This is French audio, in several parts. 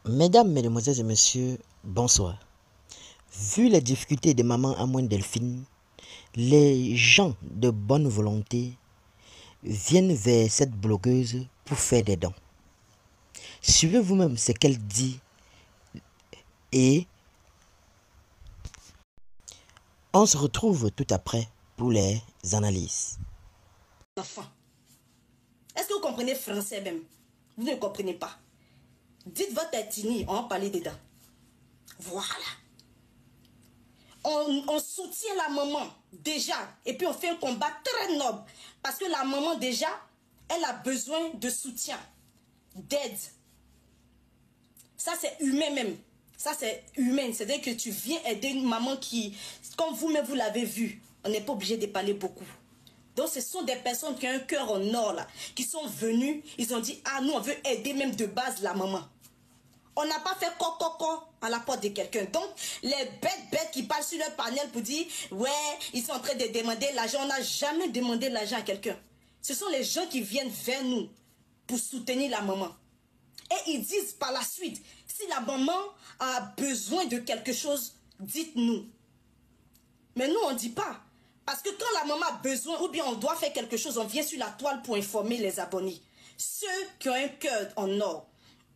Mesdames, Mesdemoiselles et Messieurs, bonsoir. Vu les difficultés de maman Amouine Delphine, les gens de bonne volonté viennent vers cette blogueuse pour faire des dons. Suivez vous-même ce qu'elle dit et on se retrouve tout après pour les analyses. Enfant, est-ce que vous comprenez français même? Vous ne comprenez pas. Dites votre ethnie, on va parler dedans. Voilà. On soutient la maman déjà et puis on fait un combat très noble parce que la maman déjà, elle a besoin de soutien, d'aide. Ça c'est humain même. Ça c'est humain, c'est-à-dire que tu viens aider une maman qui, comme vous-même vous l'avez vu, on n'est pas obligé de parler beaucoup. Donc ce sont des personnes qui ont un cœur en or là, qui sont venues, ils ont dit, ah nous on veut aider même de base la maman. On n'a pas fait coco à la porte de quelqu'un. Donc, les bêtes qui parlent sur leur panel pour dire, ouais, ils sont en train de demander l'argent. On n'a jamais demandé l'argent à quelqu'un. Ce sont les gens qui viennent vers nous pour soutenir la maman. Et ils disent par la suite, si la maman a besoin de quelque chose, dites-nous. Mais nous, on ne dit pas. Parce que quand la maman a besoin, ou bien on doit faire quelque chose, on vient sur la toile pour informer les abonnés. Ceux qui ont un cœur en or.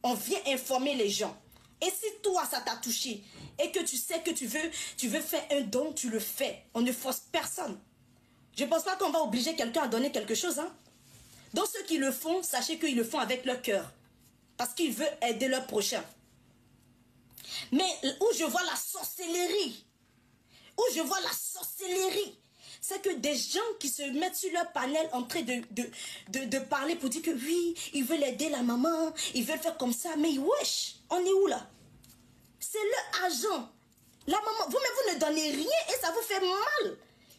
On vient informer les gens. Et si toi, ça t'a touché et que tu sais que tu veux faire un don, tu le fais. On ne force personne. Je ne pense pas qu'on va obliger quelqu'un à donner quelque chose. Hein? Donc ceux qui le font, sachez qu'ils le font avec leur cœur. Parce qu'ils veulent aider leur prochain. Mais où je vois la sorcellerie, c'est que des gens qui se mettent sur leur panel en train de parler pour dire que oui, ils veulent aider la maman, ils veulent faire comme ça. Mais wesh, on est où là? C'est leur argent. La maman, vous-même, vous ne donnez rien et ça vous fait mal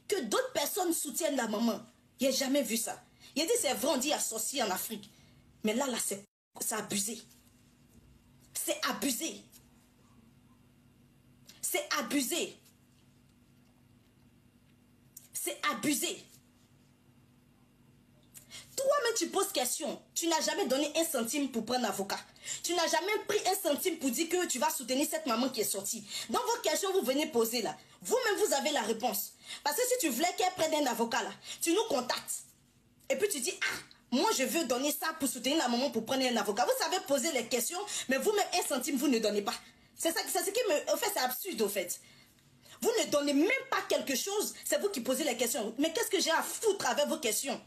que d'autres personnes soutiennent la maman. Il n'y a jamais vu ça. Il a dit c'est vrai, on dit associé en Afrique. Mais là, c'est abusé. C'est abusé. C'est abusé. C'est abusé. Toi-même, tu poses question. Tu n'as jamais donné un centime pour prendre un avocat. Tu n'as jamais pris un centime pour dire que tu vas soutenir cette maman qui est sortie. Dans vos questions, vous venez poser là. Vous-même, vous avez la réponse. Parce que si tu voulais qu'elle prenne un avocat là, tu nous contactes. Et puis tu dis, ah, moi je veux donner ça pour soutenir la maman pour prendre un avocat. Vous savez poser les questions, mais vous-même, un centime, vous ne donnez pas. C'est ça, c'est ce qui me... En fait, c'est absurde, au fait. Vous ne donnez même pas quelque chose, c'est vous qui posez les questions. Mais qu'est-ce que j'ai à foutre avec vos questions?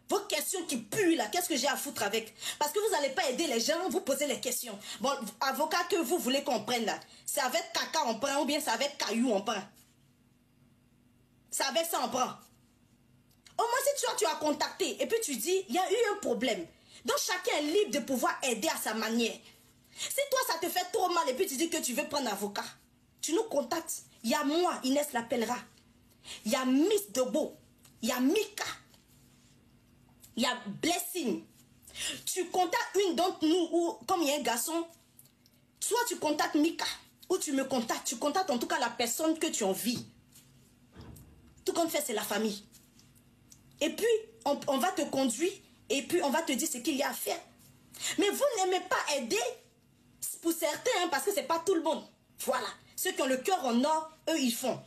Vos questions qui puent là, qu'est-ce que j'ai à foutre avec? Parce que vous n'allez pas aider les gens, vous posez les questions. Bon, avocat que vous voulez qu'on prenne là, c'est avec caca on prend ou bien c'est avec caillou on prend? C'est avec ça on prend. Au moins si tu as contacté et puis tu dis, il y a eu un problème. Donc chacun est libre de pouvoir aider à sa manière. Si toi ça te fait trop mal et puis tu dis que tu veux prendre un avocat, tu nous contactes. Il y a moi, Inès l'appellera. Il y a Miss Debo. Il y a Mika. Il y a Blessing. Tu contactes une d'entre nous ou comme il y a un garçon, soit tu contactes Mika ou tu me contactes. Tu contactes en tout cas la personne que tu as envie. Tout compte fait, c'est la famille. Et puis, on va te conduire et puis on va te dire ce qu'il y a à faire. Mais vous n'aimez pas aider pour certains, hein, parce que ce n'est pas tout le monde. Voilà. Ceux qui ont le cœur en or, eux, ils font.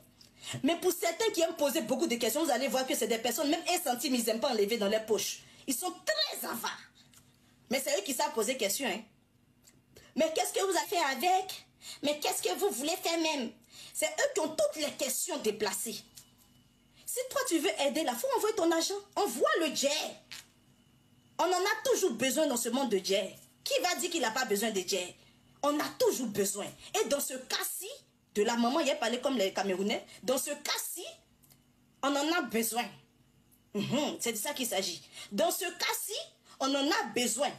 Mais pour certains qui aiment poser beaucoup de questions, vous allez voir que c'est des personnes, même un centime, ils n'aiment pas enlever dans leurs poches. Ils sont très avares. Mais c'est eux qui savent poser des questions. Hein. Mais qu'est-ce que vous avez fait avec? Mais qu'est-ce que vous voulez faire même? C'est eux qui ont toutes les questions déplacées. Si toi, tu veux aider, il faut envoyer ton argent. Envoie le jet. On en a toujours besoin dans ce monde de jet. Qui va dire qu'il n'a pas besoin de jet? On a toujours besoin. Et dans ce cas-ci, de la maman, il a parlé comme les Camerounais. Dans ce cas-ci, on en a besoin. C'est de ça qu'il s'agit. Dans ce cas-ci, on en a besoin.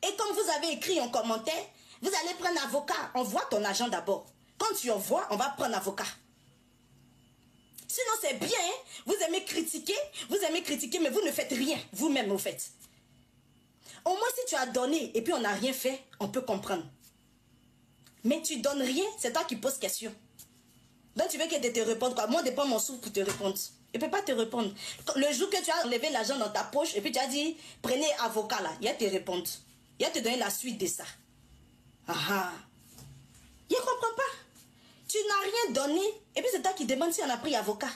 Et comme vous avez écrit en commentaire, vous allez prendre un avocat. Envoie ton argent d'abord. Quand tu envoies, on va prendre un avocat. Sinon, c'est bien. Hein? Vous aimez critiquer, mais vous ne faites rien. Vous-même, au fait. Au moins, si tu as donné et puis on n'a rien fait, on peut comprendre. Mais tu donnes rien, c'est toi qui poses question. Donc tu veux qu'elle te réponde quoi? Moi, je dépends mon sou pour te répondre. Il ne peut pas te répondre. Le jour que tu as enlevé l'argent dans ta poche et puis tu as dit, prenez avocat là, il va te répondre. Il va te donner la suite de ça. Ah ah. Je ne comprends pas. Tu n'as rien donné. Et puis c'est toi qui demandes si on a pris avocat.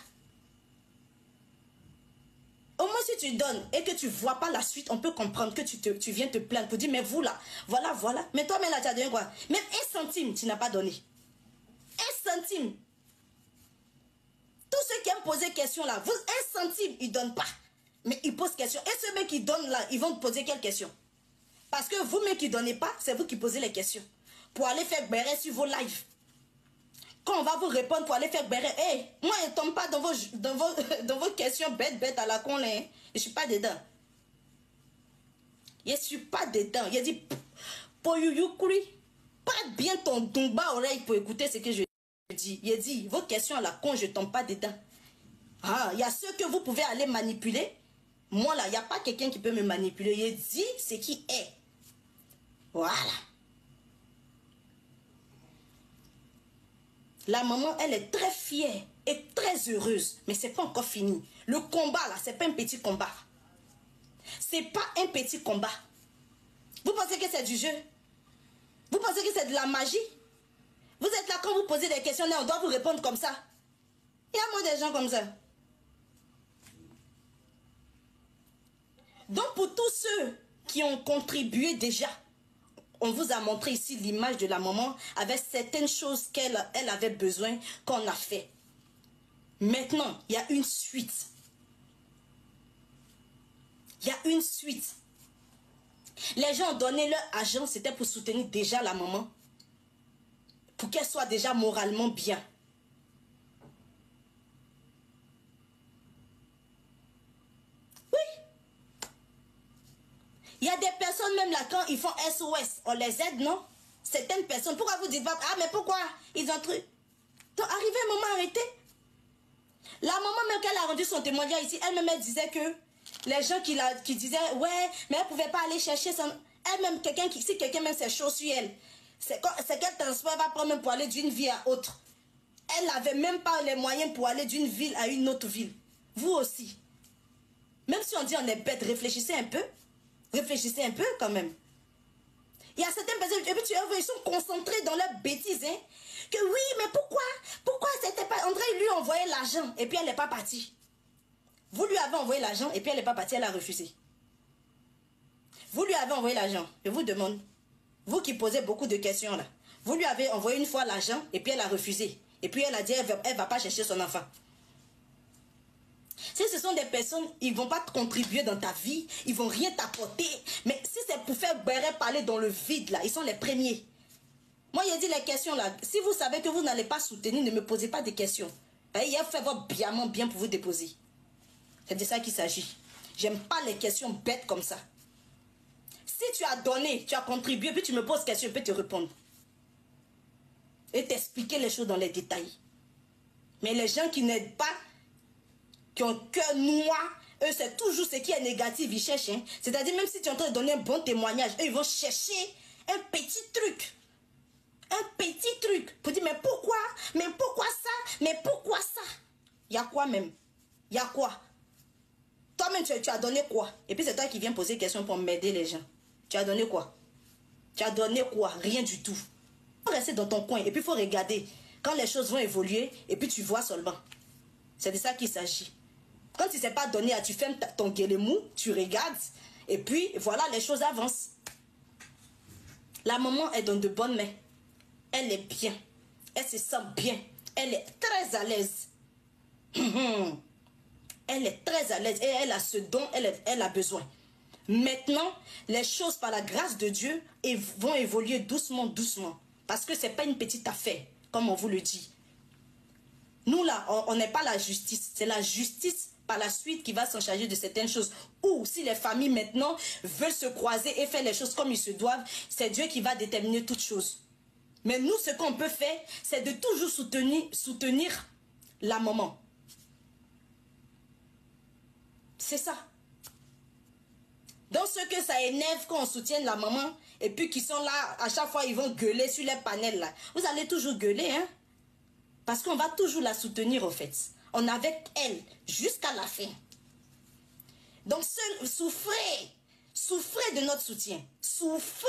Au moins si tu donnes et que tu ne vois pas la suite, on peut comprendre que tu viens te plaindre pour dire, mais vous là, voilà. Mais toi, mais là, tu as donné quoi? Même 1 centime, tu n'as pas donné. 1 centime. Tous ceux qui aiment poser question là, vous, 1 centime, ils ne donnent pas. Mais ils posent question. Et ceux qui donnent là, ils vont te poser quelles questions? Parce que vous-même qui ne donnez pas, c'est vous qui posez les questions. Pour aller faire béret sur vos lives. Quand on va vous répondre pour aller faire béret, hey, moi je ne tombe pas dans vos questions bêtes à la con là. Hein. Je ne suis pas dedans. Je ne suis pas dedans. Il dit, pour youyukuri, prête bien ton bas oreille pour écouter ce que je dis. Il dit, vos questions à la con, je ne tombe pas dedans. Ah, il y a ceux que vous pouvez aller manipuler. Moi là, il n'y a pas quelqu'un qui peut me manipuler. Il dit ce qui est. Voilà. La maman, elle est très fière et très heureuse. Mais ce n'est pas encore fini. Le combat, là, ce n'est pas un petit combat. Ce n'est pas un petit combat. Vous pensez que c'est du jeu? Vous pensez que c'est de la magie? Vous êtes là quand vous posez des questions, on doit vous répondre comme ça. Il y a moins de gens comme ça. Donc, pour tous ceux qui ont contribué déjà, on vous a montré ici l'image de la maman avec certaines choses qu'elle avait besoin qu'on a fait. Maintenant, il y a une suite. Il y a une suite. Les gens ont donné leur argent, c'était pour soutenir déjà la maman. Pour qu'elle soit déjà moralement bien. Oui. Il y a des personnes même là, quand ils font SOS, on les aide, non? Certaines personnes, pourquoi vous dites pas, ah mais pourquoi ils ont truc? Donc arrivé un moment arrêté. La maman même qu'elle a rendu son témoignage ici, elle-même elle disait que les gens qui disaient, ouais, mais elle ne pouvait pas aller chercher son... Elle-même, si quelqu'un met ses choses sur elle, c'est quel transport va prendre même pour aller d'une ville à autre. Elle n'avait même pas les moyens pour aller d'une ville à une autre ville. Vous aussi. Même si on dit on est bête, réfléchissez un peu. Réfléchissez un peu quand même. Il y a certaines personnes, et puis tu vois, ils sont concentrés dans leurs bêtises. Hein, que oui, mais pourquoi c'était pas... André lui a envoyé l'argent et puis elle n'est pas partie. Vous lui avez envoyé l'argent et puis elle n'est pas partie, elle a refusé. Vous lui avez envoyé l'argent. Je vous demande, vous qui posez beaucoup de questions là, vous lui avez envoyé une fois l'argent et puis elle a refusé. Et puis elle a dit elle ne va pas chercher son enfant. Si ce sont des personnes, ils ne vont pas te contribuer dans ta vie, ils ne vont rien t'apporter. Mais si c'est pour faire béret parler dans le vide là, ils sont les premiers. Moi, j'ai dit les questions là. Si vous savez que vous n'allez pas soutenir, ne me posez pas de questions. Il a fait votre bien pour vous déposer. C'est de ça qu'il s'agit. J'aime pas les questions bêtes comme ça. Si tu as donné, tu as contribué, puis tu me poses question, je peux te répondre. Et t'expliquer les choses dans les détails. Mais les gens qui n'aident pas, qui ont cœur noir, eux, c'est toujours ce qui est négatif, ils cherchent. Hein. C'est-à-dire, même si tu es en train de donner un bon témoignage, eux, ils vont chercher un petit truc. Un petit truc. Pour dire, mais pourquoi? Mais pourquoi ça? Mais pourquoi ça? Il y a quoi même? Il y a quoi? Toi-même, tu as donné quoi? Et puis c'est toi qui viens poser des questions pour m'aider les gens. Tu as donné quoi? Tu as donné quoi? Rien du tout. Il faut rester dans ton coin et puis il faut regarder. Quand les choses vont évoluer et puis tu vois seulement. C'est de ça qu'il s'agit. Quand tu ne sais pas donner, tu fermes ton guélemou, tu regardes et puis voilà, les choses avancent. La maman est dans de bonnes mains. Elle est bien. Elle se sent bien. Elle est très à l'aise. Elle est très à l'aise et elle a ce dont elle a besoin. Maintenant, les choses par la grâce de Dieu vont évoluer doucement, doucement. Parce que ce n'est pas une petite affaire, comme on vous le dit. Nous là, on n'est pas la justice. C'est la justice par la suite qui va s'en charger de certaines choses. Ou si les familles maintenant veulent se croiser et faire les choses comme ils se doivent, c'est Dieu qui va déterminer toutes choses. Mais nous, ce qu'on peut faire, c'est de toujours soutenir la maman. C'est ça. Donc ceux que ça énerve quand on soutient la maman et puis qui sont là, à chaque fois ils vont gueuler sur les panels là. Vous allez toujours gueuler, hein. Parce qu'on va toujours la soutenir au fait. On est avec elle jusqu'à la fin. Donc souffrez. Souffrez de notre soutien. Souffrez.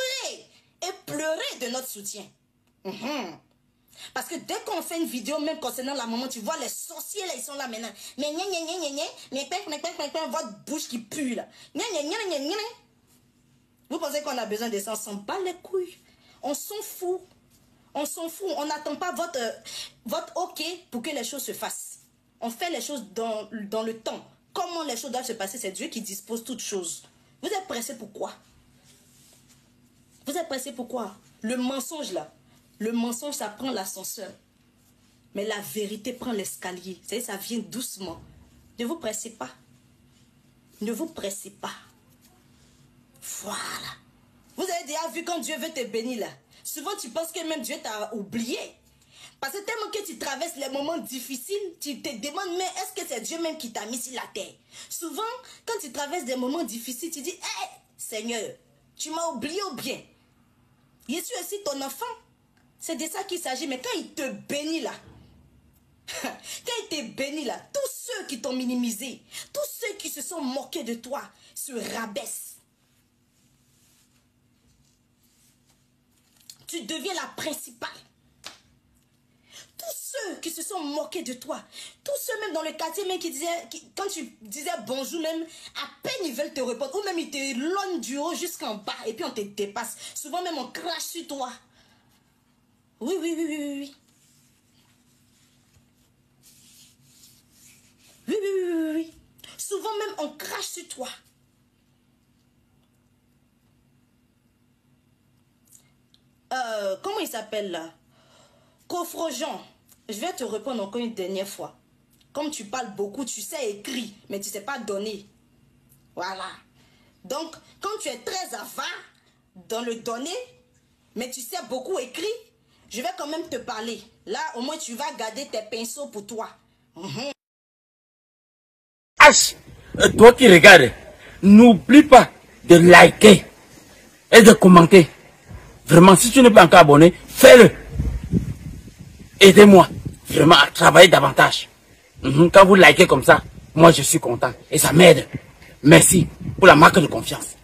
Et pleurer de notre soutien. Parce que dès qu'on fait une vidéo, même concernant la maman, tu vois les sorciers là, ils sont là maintenant. Mais votre bouche qui pue là. Vous pensez qu'on a besoin de ça? On s'en bat les couilles. On s'en fout. On s'en fout. On n'attend pas votre OK pour que les choses se fassent. On fait les choses dans le temps. Comment les choses doivent se passer, c'est Dieu qui dispose toutes choses. Vous êtes pressés pour quoi? Vous êtes pressés pour quoi? Le mensonge là. Le mensonge, ça prend l'ascenseur. Mais la vérité prend l'escalier. Vous savez, ça vient doucement. Ne vous pressez pas. Ne vous pressez pas. Voilà. Vous avez déjà vu quand Dieu veut te bénir là. Souvent, tu penses que même Dieu t'a oublié. Parce que tellement que tu traverses les moments difficiles, tu te demandes, mais est-ce que c'est Dieu même qui t'a mis sur la terre? Souvent, quand tu traverses des moments difficiles, tu dis, hey, Seigneur, tu m'as oublié ou bien? Je suis aussi ton enfant. C'est de ça qu'il s'agit. Mais quand il te bénit là, quand il te bénit là, tous ceux qui t'ont minimisé, tous ceux qui se sont moqués de toi, se rabaissent. Tu deviens la principale. Tous ceux qui se sont moqués de toi, tous ceux même dans le quartier même qui disaient, quand tu disais bonjour même, à peine ils veulent te répondre, ou même ils te lognent du haut jusqu'en bas et puis on te dépasse. Souvent même on crache sur toi. Oui. Oui. Souvent même on crache sur toi. Comment il s'appelle là? Cofrojan. Je vais te répondre encore une dernière fois. Comme tu parles beaucoup, tu sais écrire, mais tu ne sais pas donner. Voilà. Donc, quand tu es très avare dans le donner, mais tu sais beaucoup écrire, je vais quand même te parler. Là, au moins, tu vas garder tes pinceaux pour toi. H, toi qui regardes, n'oublie pas de liker et de commenter. Vraiment, si tu n'es pas encore abonné, fais-le. Aidez-moi vraiment à travailler davantage. Quand vous likez comme ça, moi je suis content et ça m'aide. Merci pour la marque de confiance.